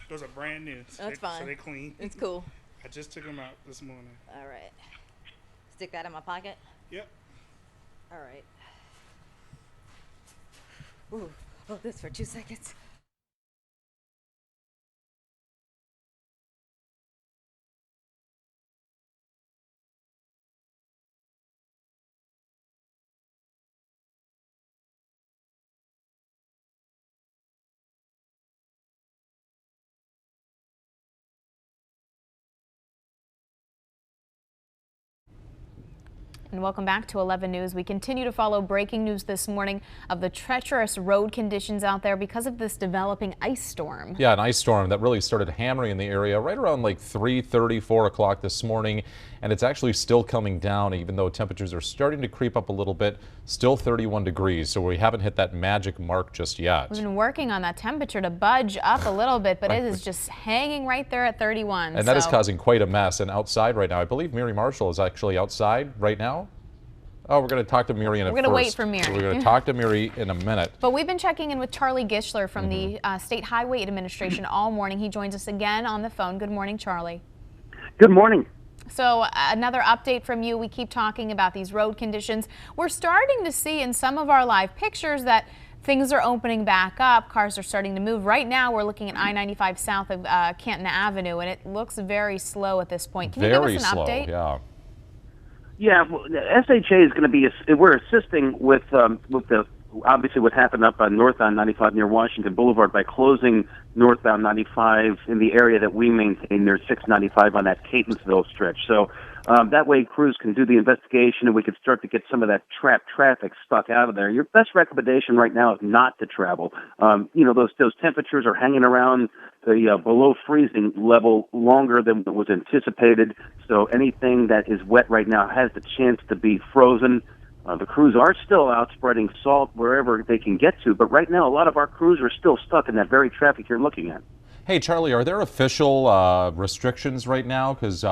Those are brand new. That's So fine. they clean. It's cool. I just took them out this morning. All right. Stick that in my pocket. Yep. All right. Ooh. Hold this for 2 seconds. And welcome back to 11 News. We continue to follow breaking news this morning of the treacherous road conditions out there because of this developing ice storm. Yeah, an ice storm that really started hammering in the area right around like 3:30, 4 o'clock this morning. And it's actually still coming down, even though temperatures are starting to creep up a little bit. Still 31 degrees, so we haven't hit that magic mark just yet. We've been working on that temperature to budge up a little bit, but it is just hanging right there at 31. And that is causing quite a mess. And outside right now, I believe Mary Marshall is actually outside right now. Oh, we're going to talk to Mary in a minute. We're going to wait for Mary. We're going to talk to Mary in a minute. But we've been checking in with Charlie Gischler from the State Highway Administration all morning. He joins us again on the phone. Good morning, Charlie. Good morning. So another update from you. We keep talking about these road conditions. We're starting to see in some of our live pictures that things are opening back up. Cars are starting to move. Right now, we're looking at I-95 south of Canton Avenue, and it looks very slow at this point. Can you give us an update? Yeah. Yeah, well, the SHA is going to be. We're assisting with the obviously what happened up on northbound 95 near Washington Boulevard by closing northbound 95 in the area that we maintain near 695 on that Catonsville stretch. So that way crews can do the investigation and we can start to get some of that trapped traffic stuck out of there. Your best recommendation right now is not to travel. Those temperatures are hanging around the below freezing level longer than was anticipated. So anything that is wet right now has the chance to be frozen. The crews are still out spreading salt wherever they can get to, but right now a lot of our crews are still stuck in that very traffic you're looking at. Hey, Charlie, are there official restrictions right now? Because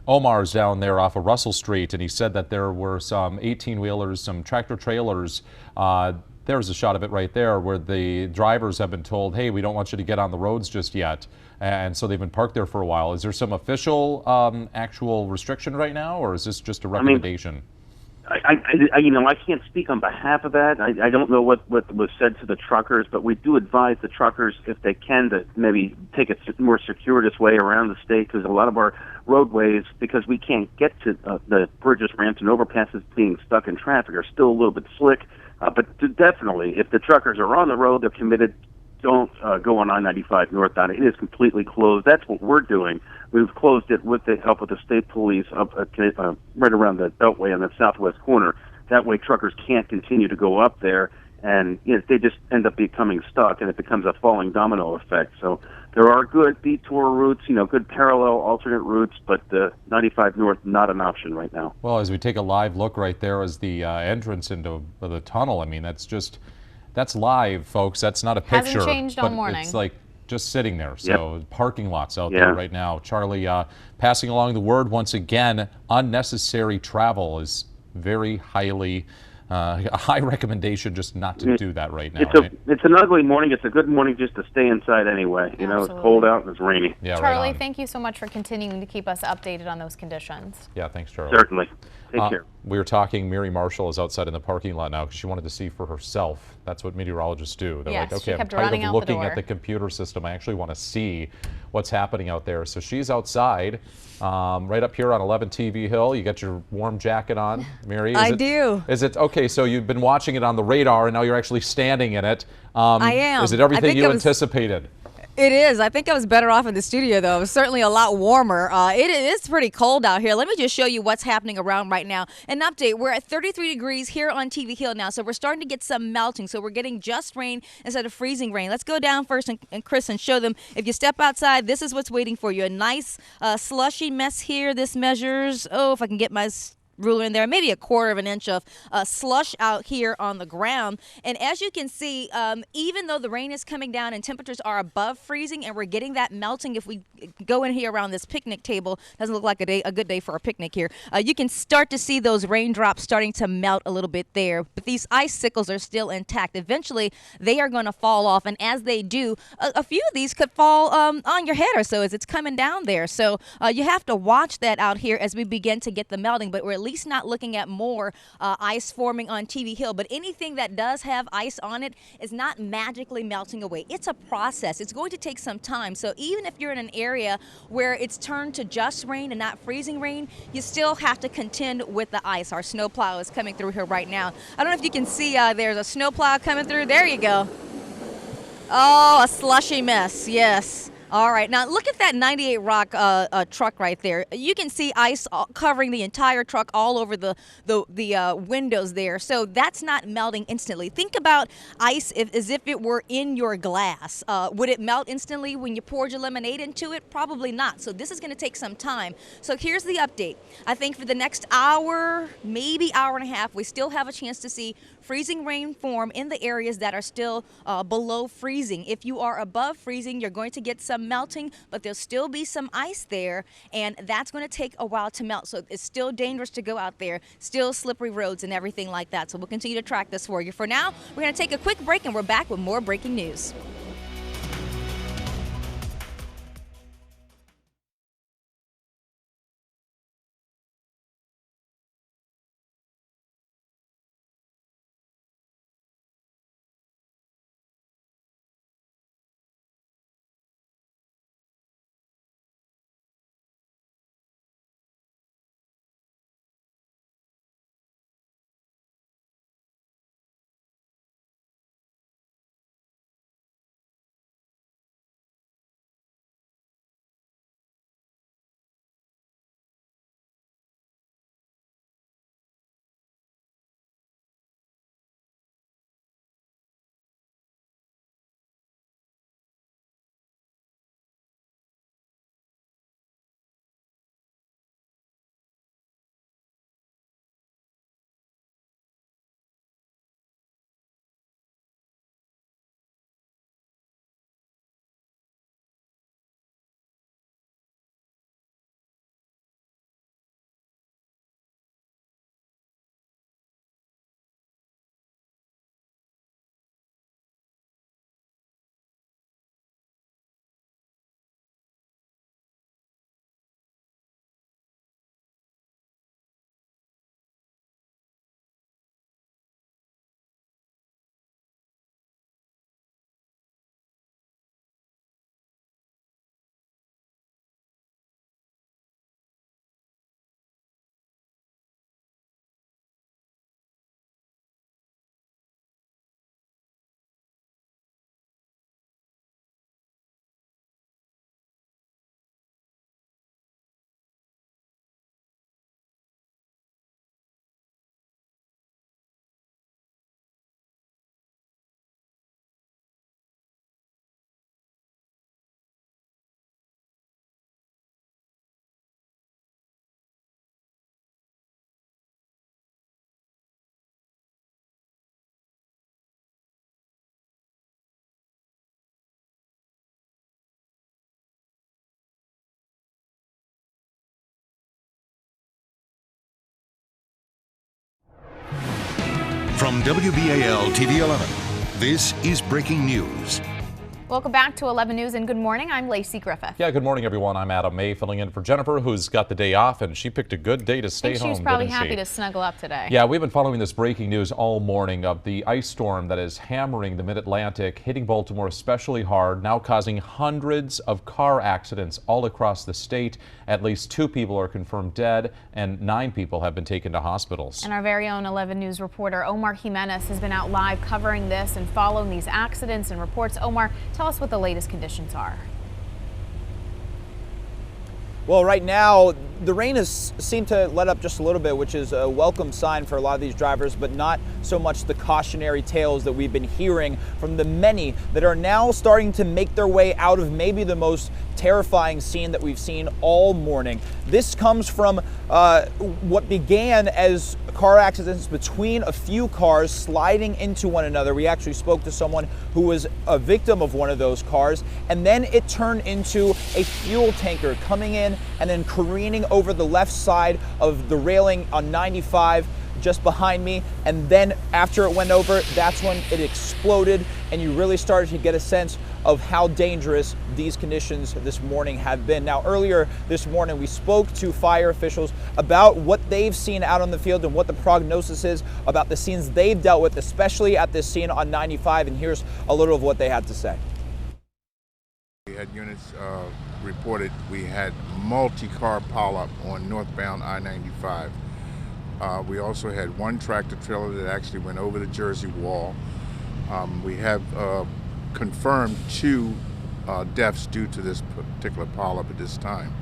Omar's down there off of Russell Street, and he said that there were some 18-wheelers, some tractor trailers. There's a shot of it right there where the drivers have been told, hey, we don't want you to get on the roads just yet. And so they've been parked there for a while. Is there some official actual restriction right now, or is this just a recommendation? I can't speak on behalf of that. I don't know what was said to the truckers, but we do advise the truckers, if they can, to maybe take a more circuitous way around the state, because a lot of our roadways, because we can't get to the bridges, ramps, and overpasses being stuck in traffic, are still a little bit slick. But definitely, if the truckers are on the road, they're committed. Don't go on I-95 northbound. It is completely closed. That's what we're doing. We've closed it with the help of the state police up right around the Beltway on the southwest corner. That way truckers can't continue to go up there, and they just end up becoming stuck, and it becomes a falling domino effect. So there are good detour routes, good parallel alternate routes, but 95 north, not an option right now. Well, as we take a live look right there as the entrance into the tunnel, I mean, that's live, folks. That's not a picture. Hasn't changed all morning. It's like just sitting there. So parking lots out Yeah. there right now. Charlie, passing along the word once again, unnecessary travel is very highly, a high recommendation just not to do that right now. It's an ugly morning. It's a good morning just to stay inside anyway. It's cold out and it's rainy. Yeah, Charlie, right on. thank you so much for continuing to keep us updated on those conditions. Yeah, thanks, Charlie. Certainly. Take care. We were talking, Mary Marshall is outside in the parking lot now because she wanted to see for herself. That's what meteorologists do. They're Yes, like, she okay, I'm kept tired running of out the looking door. at the computer system. I actually want to see what's happening out there. So she's outside, right up here on 11 TV Hill. You got your warm jacket on, Mary? I do. Is it, okay, so you've been watching it on the radar and now you're actually standing in it. I am. Is it I everything think you I was- anticipated? It is. I think I was better off in the studio, though. It was certainly a lot warmer. It is pretty cold out here. Let me just show you what's happening around right now. An update. We're at 33 degrees here on TV Hill now, so we're starting to get some melting. So we're getting just rain instead of freezing rain. Let's go down first, and Chris, and show them. If you step outside, this is what's waiting for you. A nice slushy mess here. This measures, if I can get my ruler in there, maybe a quarter of an inch of slush out here on the ground. And as you can see, even though the rain is coming down and temperatures are above freezing and we're getting that melting, if we go in here around this picnic table, doesn't look like a good day for a picnic here, you can start to see those raindrops starting to melt a little bit there. But these icicles are still intact. Eventually, they are going to fall off. And as they do, a few of these could fall on your head or so as it's coming down there. So you have to watch that out here as we begin to get the melting. But we're at least not looking at more ice forming on TV Hill. But anything that does have ice on it is not magically melting away. It's a process. It's going to take some time. So even if you're in an area where it's turned to just rain and not freezing rain, you still have to contend with the ice. Our snowplow is coming through here right now. I don't know if you can see there's a snowplow coming through. There you go. Oh, a slushy mess. Yes. All right, now look at that 98 Rock truck right there. You can see ice covering the entire truck all over the windows there. So that's not melting instantly. Think about ice as if it were in your glass. Would it melt instantly when you poured your lemonade into it? Probably not. So this is going to take some time. So here's the update. I think for the next hour, maybe hour and a half, we still have a chance to see freezing rain form in the areas that are still below freezing. If you are above freezing, you're going to get some melting, but there'll still be some ice there, and that's going to take a while to melt. So it's still dangerous to go out there, still slippery roads and everything like that. So we'll continue to track this for you. For now, we're going to take a quick break, and we're back with more breaking news. From WBAL TV 11, this is breaking news. Welcome back to 11 News and good morning. I'm Lacey Griffith. Yeah, good morning, everyone. I'm Adam May, filling in for Jennifer, who's got the day off, and she picked a good day to stay home. She's probably didn't she? happy to snuggle up today. Yeah, we've been following this breaking news all morning of the ice storm that is hammering the mid-Atlantic, hitting Baltimore especially hard, now causing hundreds of car accidents all across the state. At least 2 people are confirmed dead, and 9 people have been taken to hospitals. And our very own 11 News reporter Omar Jimenez has been out live covering this and following these accidents and reports. Omar, tell us what the latest conditions are. Well, right now, The rain has seemed to let up just a little bit, which is a welcome sign for a lot of these drivers, but not so much the cautionary tales that we've been hearing from the many that are now starting to make their way out of maybe the most terrifying scene that we've seen all morning. This comes from what began as car accidents between a few cars sliding into one another. We actually spoke to someone who was a victim of one of those cars, and then it turned into a fuel tanker coming in and then careening over the left side of the railing on 95 just behind me, and then after it went over, that's when it exploded, and you really started to get a sense of how dangerous these conditions this morning have been. Now, earlier this morning, we spoke to fire officials about what they've seen out on the field and what the prognosis is about the scenes they've dealt with, especially at this scene on 95, and here's a little of what they had to say. We had units reported we had multi-car pileup on northbound I-95. We also had one tractor trailer that actually went over the Jersey wall. We have confirmed 2 deaths due to this particular pileup at this time.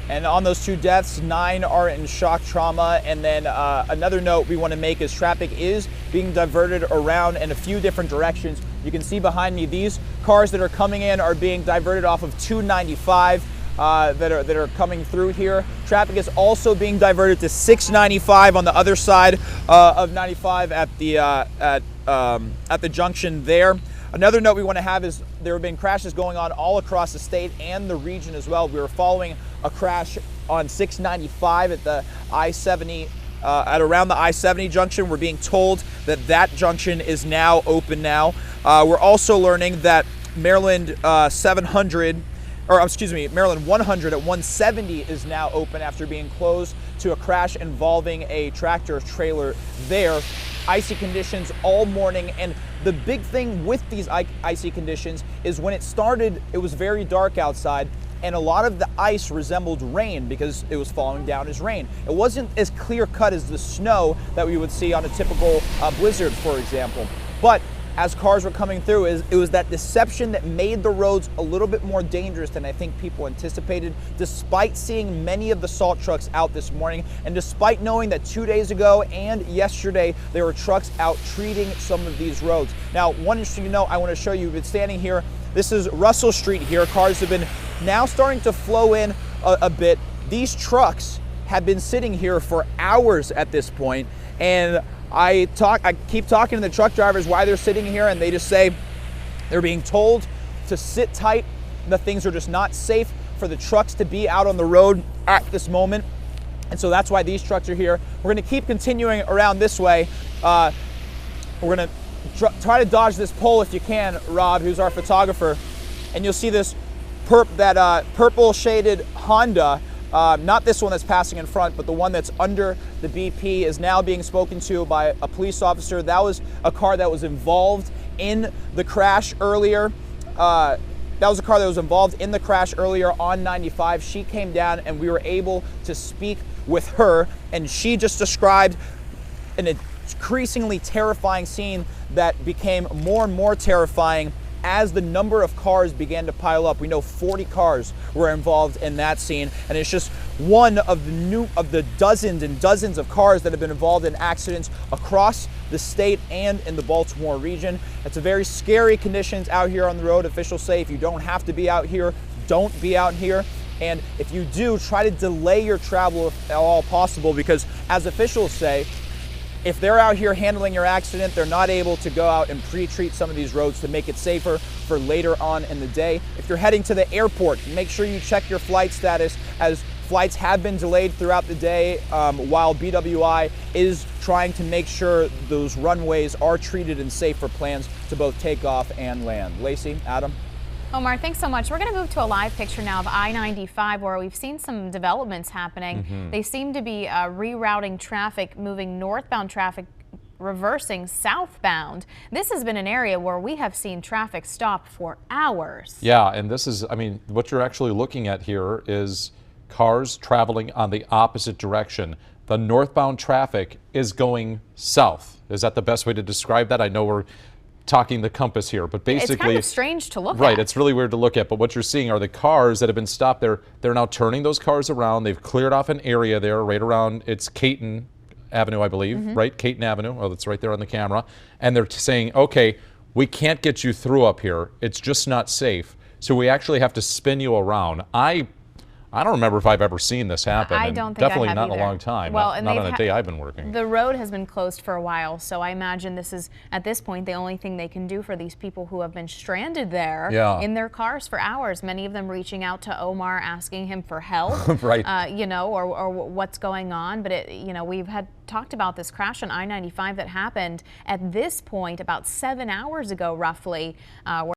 And on those 2 deaths, 9 are in shock trauma. And then another note we want to make is traffic is being diverted around in a few different directions. You can see behind me, these cars that are coming in are being diverted off of 295 that are coming through here. Traffic is also being diverted to 695 on the other side of 95 at the junction there. Another note we want to have is there have been crashes going on all across the state and the region as well. We were following a crash on 695 at the I-70, at around the I-70 junction. We're being told that that junction is now open now. We're also learning that Maryland 100 at 170 is now open after being closed to a crash involving a tractor trailer there. Icy conditions all morning, and the big thing with these icy conditions is when it started, it was very dark outside, and a lot of the ice resembled rain because it was falling down as rain. It wasn't as clear cut as the snow that we would see on a typical blizzard, for example. But as cars were coming through, it was that deception that made the roads a little bit more dangerous than I think people anticipated, despite seeing many of the salt trucks out this morning, and despite knowing that 2 days ago and yesterday, there were trucks out treating some of these roads. Now, one interesting note I want to show you, we've been standing here, this is Russell Street here. Cars have been now starting to flow in a bit. These trucks have been sitting here for hours at this point, and I keep talking to the truck drivers why they're sitting here, and they just say they're being told to sit tight. The things are just not safe for the trucks to be out on the road at this moment. And so that's why these trucks are here. We're going to keep continuing around this way. We're going to try to dodge this pole if you can, Rob, who's our photographer. And you'll see this purple shaded Honda. Not this one that's passing in front, but the one that's under the BP is now being spoken to by a police officer. That was a car that was involved in the crash earlier. That was a car that was involved in the crash earlier on 95. She came down and we were able to speak with her, and she just described an increasingly terrifying scene that became more and more terrifying as the number of cars began to pile up. We know 40 cars were involved in that scene, and it's just one of the dozens and dozens of cars that have been involved in accidents across the state and in the Baltimore region. It's a very scary conditions out here on the road. Officials say if you don't have to be out here, don't be out here. And if you do, try to delay your travel if at all possible, because as officials say, if they're out here handling your accident, they're not able to go out and pre-treat some of these roads to make it safer for later on in the day. If you're heading to the airport, make sure you check your flight status, as flights have been delayed throughout the day, while BWI is trying to make sure those runways are treated and safe for planes to both take off and land. Lacey, Adam? Omar, thanks so much. We're going to move to a live picture now of I-95, where we've seen some developments happening. They seem to be rerouting traffic, moving northbound traffic, reversing southbound. This has been an area where we have seen traffic stop for hours. Yeah, and this is, I mean, what you're actually looking at here is cars traveling on the opposite direction. The northbound traffic is going south. Is that the best way to describe that? I know we're talking the compass here, but basically it's kind of strange to look at. Right, it's really weird to look at, but what you're seeing are the cars that have been stopped there. They're now turning those cars around. They've cleared off an area there right around, it's Caton Avenue, I believe, right? Caton Avenue, oh, that's right there on the camera. And they're saying, okay, we can't get you through up here. It's just not safe. So we actually have to spin you around. I don't remember if I've ever seen this happen. I and don't think I definitely have not in either. a long time. Well, not and on a day I've been working. The road has been closed for a while, so I imagine this is, at this point, the only thing they can do for these people who have been stranded there in their cars for hours. Many of them reaching out to Omar, asking him for help, right? You know, or what's going on. But it, you know, we've had talked about this crash on I-95 that happened at this point about 7 hours ago, roughly.